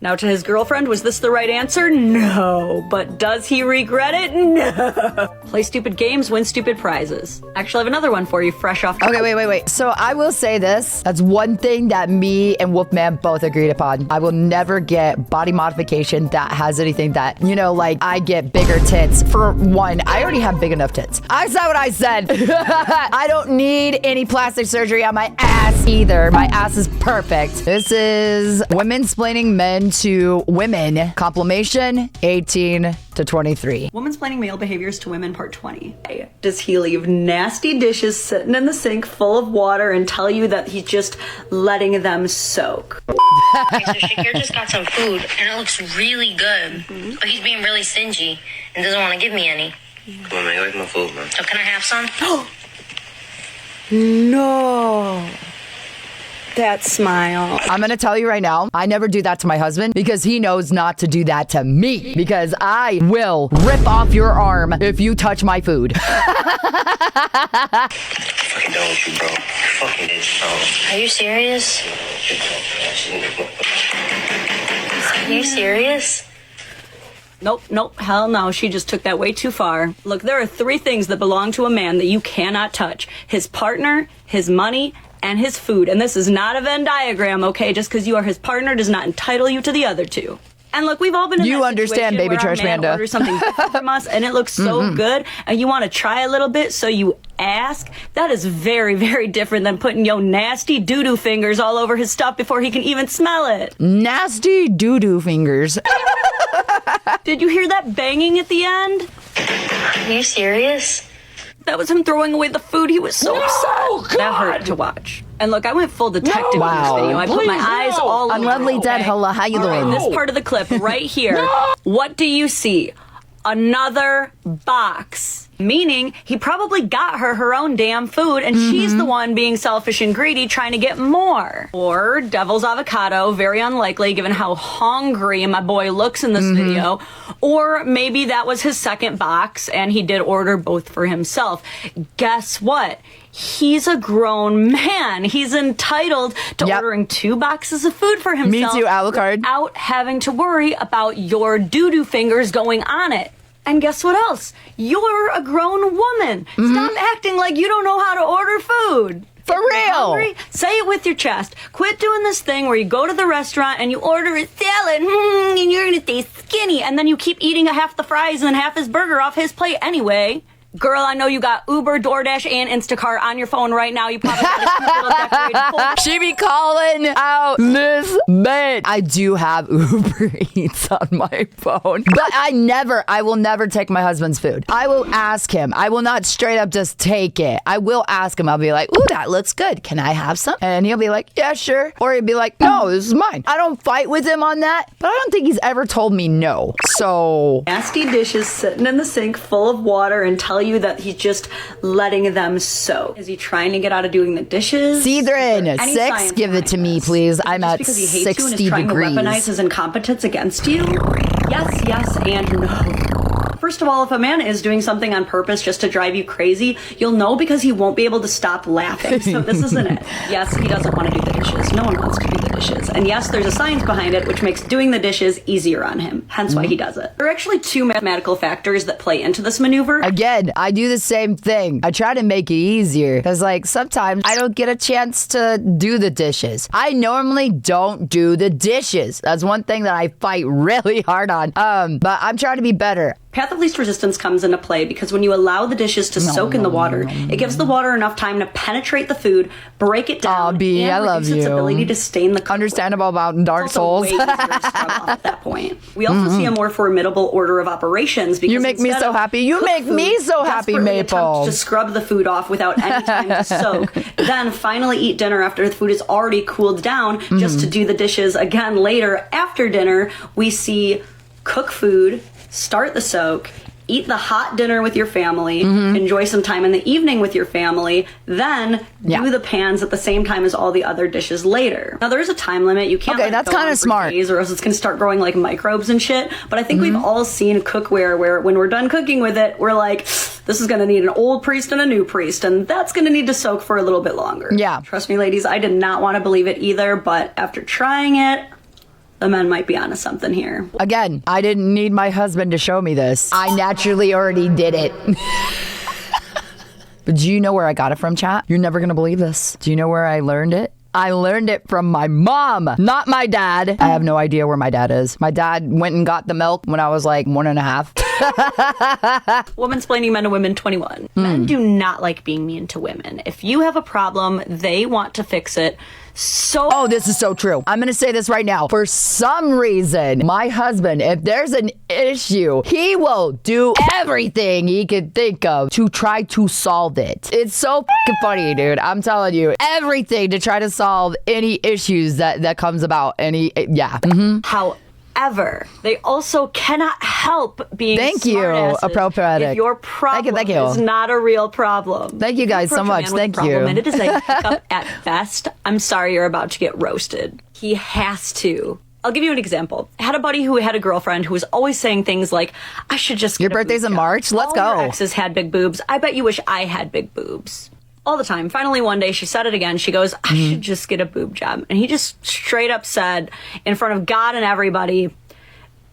Now, to his girlfriend, was this the right answer? No. But does he regret it? No. Play stupid games, win stupid prizes. Actually, I have another one for you, fresh off. Okay, wait. So I will say this. That's one thing that me and Wolfman both agreed upon. I will never get body modification that has anything that, like I get bigger tits. For one, I already have big enough tits. I said what I said. I don't need any plastic surgery on my ass either. My ass is perfect. This is Womensplaining Men to Women, complimation 18 to 23. Womensplaining Male Behaviors to Women, part 20. Does he leave nasty dishes sitting in the sink full of water and tell you that he's just letting them soak? Okay, so Shakir just got some food and it looks really good, but he's being really stingy and doesn't want to give me any. Come on, man, you like my food, man. So can I have some? No. That smile. I'm gonna tell you right now, I never do that to my husband because he knows not to do that to me because I will rip off your arm if you touch my food. Fucking done with you, bro. Fucking did you, Are you serious? Are you serious? Nope, hell no. She just took that way too far. Look, there are 3 things that belong to a man that you cannot touch. His partner, his money, and his food. And this is not a Venn diagram, okay? Just because you are his partner does not entitle you to the other 2. And look, we've all been in You that understand, situation baby where trash our man panda. orders something different from us, and it looks so good, and you want to try a little bit, so you ask. That is very, very different than putting your nasty doo-doo fingers all over his stuff before he can even smell it. Nasty doo-doo fingers. Did you hear that banging at the end? Are you serious? That was him throwing away the food. He was so upset. That hurt to watch. And look, I went full detective in this video. I put my eyes all over Unlovely it, dead, okay? hello, how you doing? This part of the clip right here. What do you see? Another box. Meaning, he probably got her own damn food, and she's the one being selfish and greedy, trying to get more. Or devil's avocado, very unlikely given how hungry my boy looks in this video. Or maybe that was his second box, and he did order both for himself. Guess what? He's a grown man. He's entitled to ordering 2 boxes of food for himself. Me too, Alucard. Without having to worry about your doo-doo fingers going on it. And guess what else? You're a grown woman. Stop acting like you don't know how to order food. For If you're real. hungry, say it with your chest. Quit doing this thing where you go to the restaurant and you order a salad, and you're gonna stay skinny, and then you keep eating half the fries and half his burger off his plate anyway. Girl, I know you got Uber, DoorDash, and Instacart on your phone right now. You probably got a cute little decorated folder. She be calling out this bitch. I do have Uber Eats on my phone, but I will never take my husband's food. I will ask him. I will not straight up just take it. I will ask him. I'll be like, ooh, that looks good. Can I have some? And he'll be like, yeah, sure. Or he'll be like, no, this is mine. I don't fight with him on that, but I don't think he's ever told me no. So Nasty dishes sitting in the sink full of water and tell you that he's just letting them soak. Is he trying to get out of doing the dishes? Cedrin, Any 6, science give it to behind me, this? please. Is it I'm just at because he hates you and 60 is trying degrees. to weaponize his incompetence against you? Yes, and no. First of all, if a man is doing something on purpose just to drive you crazy, you'll know because he won't be able to stop laughing. So this isn't it. Yes, he doesn't want to do the dishes. No one wants to do the dishes. And yes, there's a science behind it, which makes doing the dishes easier on him. Hence why he does it. There are actually 2 mathematical factors that play into this maneuver. Again, I do the same thing. I try to make it easier because, sometimes I don't get a chance to do the dishes. I normally don't do the dishes. That's one thing that I fight really hard on. But I'm trying to be better. Path of least resistance comes into play because when you allow the dishes to soak in the water, it gives the water enough time to penetrate the food, break it down, B, and I love reduce its you. ability to stain the cookware. Understandable about Dark It's also Souls. way easier to scrub off at that point. We also see a more formidable order of operations because You make me instead so of happy. You cooked make me food, so happy, desperately Maple. attempt to scrub the food off without any time to soak, then finally eat dinner after the food is already cooled down, just to do the dishes again later after dinner. We see cook food, start the soak, eat the hot dinner with your family, enjoy some time in the evening with your family, then do the pans at the same time as all the other dishes later. Now, there is a time limit. You can't Okay, let it that's go kinda on for smart. days or else it's going to start growing like microbes and shit. But I think we've all seen cookware where when we're done cooking with it, we're like, this is going to need an old priest and a new priest, and that's going to need to soak for a little bit longer. Yeah. Trust me, ladies, I did not want to believe it either, but after trying it, the men might be onto something here. Again, I didn't need my husband to show me this. I naturally already did it. But do you know where I got it from, chat? You're never going to believe this. Do you know where I learned it? I learned it from my mom, not my dad. I have no idea where my dad is. My dad went and got the milk when I was like 1.5. Womensplaining Men and Women 21. Men do not like being mean to women. If you have a problem, they want to fix it. Oh, this is so true. I'm going to say this right now. For some reason, my husband, if there's an issue, he will do everything he can think of to try to solve it. It's so fucking funny, dude. I'm telling you, everything to try to solve any issues that comes about. Yeah. However, they also cannot help being smartasses appropriate. If your problem thank you. is not a real problem. Thank you guys so much. Thank you. And it is a hiccup at best. I'm sorry you're about to get roasted. He has to. I'll give you an example. I had a buddy who had a girlfriend who was always saying things like, I should just get Your birthday's in March? Let's go. All your exes had big boobs. I bet you wish I had big boobs. All the time. Finally, one day, she said it again. She goes, I should just get a boob job. And he just straight up said, in front of God and everybody,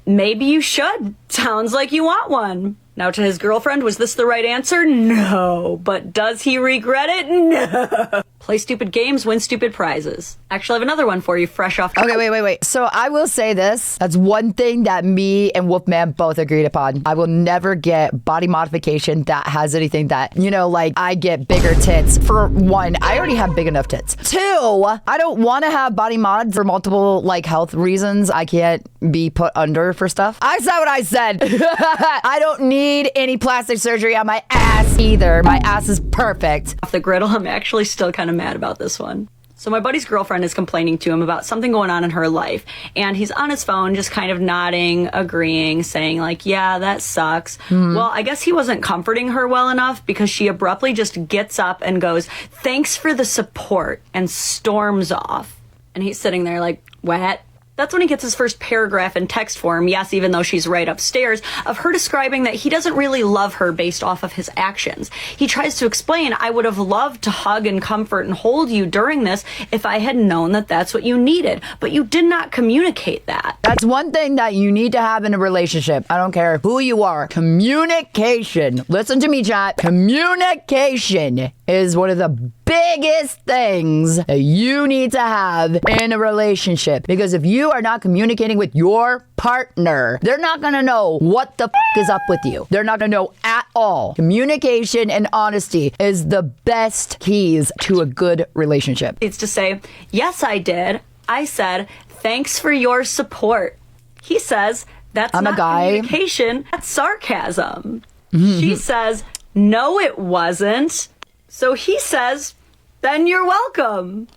maybe you should. Sounds like you want one. Now, to his girlfriend, was this the right answer? No. But does he regret it? No. Play stupid games, win stupid prizes. Actually, I have another one for you, fresh off. Okay, wait. So I will say this. That's one thing that me and Wolfman both agreed upon. I will never get body modification that has anything that, like I get bigger tits. For one, I already have big enough tits. Two, I don't want to have body mod for multiple health reasons. I can't be put under for stuff. I said what I said. I don't need any plastic surgery on my ass either. My ass is perfect. Off the griddle, I'm actually still kind of mad about this one. So my buddy's girlfriend is complaining to him about something going on in her life. And he's on his phone just kind of nodding, agreeing, saying yeah, that sucks. Well, I guess he wasn't comforting her well enough because she abruptly just gets up and goes, thanks for the support, and storms off. And he's sitting there like, what? That's when he gets his first paragraph in text form, yes, even though she's right upstairs, of her describing that he doesn't really love her based off of his actions. He tries to explain, I would have loved to hug and comfort and hold you during this if I had known that that's what you needed. But you did not communicate that. That's one thing that you need to have in a relationship. I don't care who you are. Communication. Listen to me, chat. Communication is one of the biggest things that you need to have in a relationship. Because if you are not communicating with your partner, they're not going to know what the is up with you. They're not going to know at all. Communication and honesty is the best keys to a good relationship. It's to say, yes, I did. I said, thanks for your support. He says, that's I'm not a guy. Communication, that's sarcasm. She says, no, it wasn't. So he says, then you're welcome.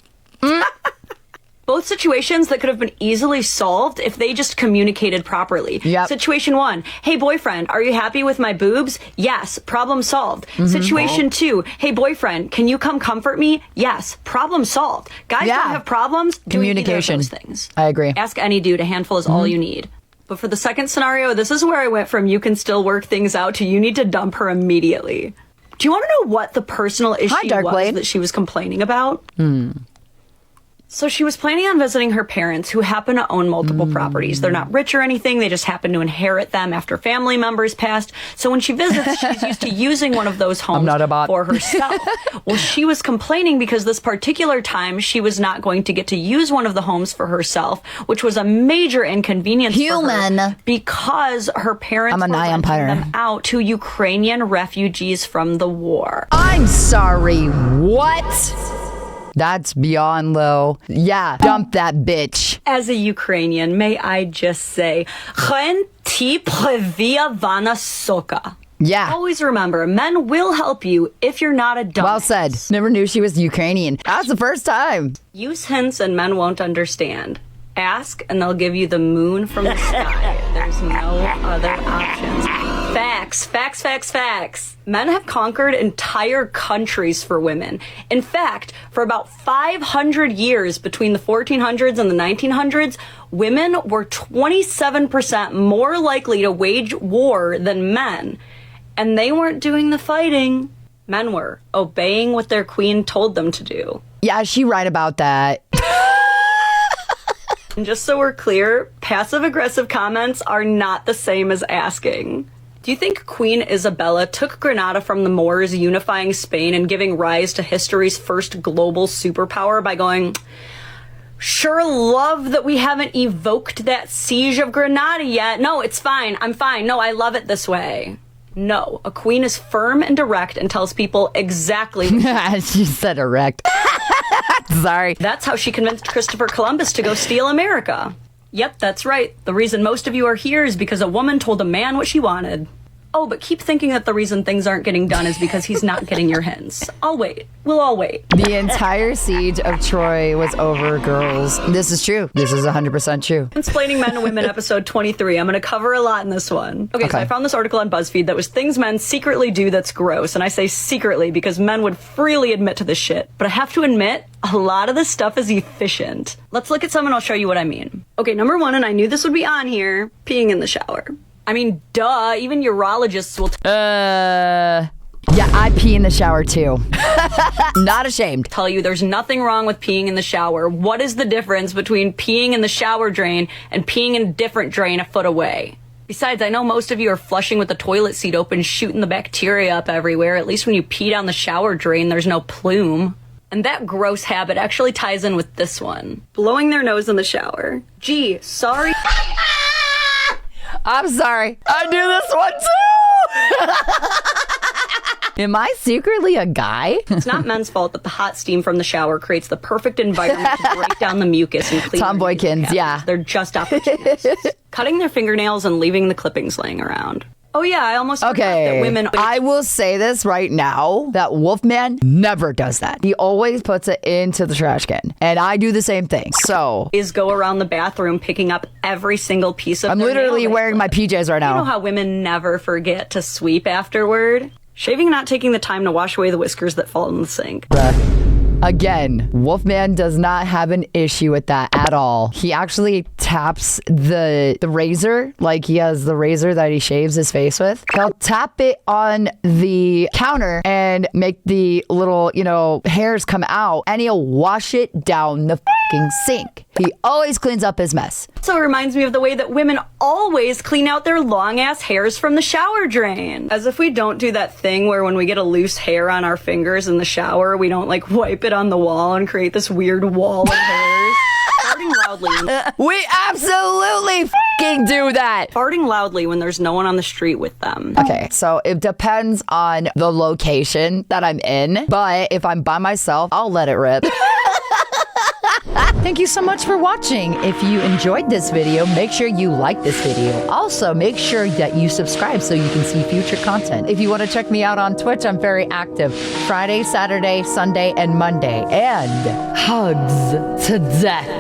Both situations that could have been easily solved if they just communicated properly. Yep. Situation 1, hey boyfriend, are you happy with my boobs? Yes, problem solved. Situation 2, hey boyfriend, can you come comfort me? Yes, problem solved. Guys don't have problems doing communication. either of those things. I agree. Ask any dude, a handful is all you need. But for the second scenario, this is where I went from you can still work things out to you need to dump her immediately. Do you want to know what the personal issue was that she was complaining about? So she was planning on visiting her parents, who happen to own multiple properties. They're not rich or anything. They just happen to inherit them after family members passed. So when she visits, she's used to using one of those homes for herself. Well, she was complaining because this particular time she was not going to get to use one of the homes for herself, which was a major inconvenience for her because her parents were renting them out to Ukrainian refugees from the war. I'm sorry, what? That's beyond low. Yeah, dump that bitch. As a Ukrainian, may I just say, yeah. Always remember, men will help you if you're not a dumbass. Well said. Never knew she was Ukrainian. That's the first time. Use hints and men won't understand. Ask and they'll give you the moon from the sky. There's no other options. Facts. Men have conquered entire countries for women. In fact, for about 500 years between the 1400s and the 1900s, women were 27% more likely to wage war than men. And they weren't doing the fighting. Men were obeying what their queen told them to do. Yeah, she's right about that. And just so we're clear, passive-aggressive comments are not the same as asking. Do you think Queen Isabella took Granada from the Moors, unifying Spain and giving rise to history's first global superpower by going, sure love that we haven't evoked that siege of Granada yet. No, it's fine. I'm fine. No, I love it this way. No, a queen is firm and direct and tells people exactly. She said erect. Sorry. That's how she convinced Christopher Columbus to go steal America. Yep, that's right. The reason most of you are here is because a woman told a man what she wanted. Oh, but keep thinking that the reason things aren't getting done is because he's not getting your hints. I'll wait. We'll all wait. The entire siege of Troy was over girls. This is true. This is 100% true. Womensplaining Men to Women, episode 23. I'm going to cover a lot in this one. Okay, so I found this article on BuzzFeed that was things men secretly do that's gross. And I say secretly because men would freely admit to this shit. But I have to admit, a lot of this stuff is efficient. Let's look at some and I'll show you what I mean. Okay, number one, and I knew this would be on here, peeing in the shower. I mean, duh, even urologists will Yeah, I pee in the shower too. Not ashamed. tell you there's nothing wrong with peeing in the shower. What is the difference between peeing in the shower drain and peeing in a different drain a foot away? Besides, I know most of you are flushing with the toilet seat open, shooting the bacteria up everywhere. At least when you pee down the shower drain, there's no plume. And that gross habit actually ties in with this one. Blowing their nose in the shower. Gee, sorry. I'm sorry. I do this one too. Am I secretly a guy? It's not men's fault that the hot steam from the shower creates the perfect environment to break down the mucus and clean. Tomboykins, yeah. They're just opportunists. Cutting their fingernails and leaving the clippings laying around. Oh yeah, I almost forgot that women... I will say this right now, that Wolfman never does that. He always puts it into the trash can. And I do the same thing. So... is go around the bathroom picking up every single piece of I'm their literally nail wearing my PJs right now. You know how women never forget to sweep afterward? Shaving and not taking the time to wash away the whiskers that fall in the sink. Again, Wolfman does not have an issue with that at all. He actually taps the razor, like he has the razor that he shaves his face with. He'll tap it on the counter and make the little, hairs come out, and he'll wash it down the fucking sink. He always cleans up his mess. So it reminds me of the way that women always clean out their long-ass hairs from the shower drain. As if we don't do that thing where when we get a loose hair on our fingers in the shower, we don't wipe it on the wall and create this weird wall of hairs. Farting loudly. We absolutely fucking do that. Farting loudly when there's no one on the street with them. Okay, so it depends on the location that I'm in, but if I'm by myself, I'll let it rip. Thank you so much for watching. If you enjoyed this video, make sure you like this video. Also, make sure that you subscribe so you can see future content. If you want to check me out on Twitch, I'm very active. Friday, Saturday, Sunday, and Monday. And hugs to death.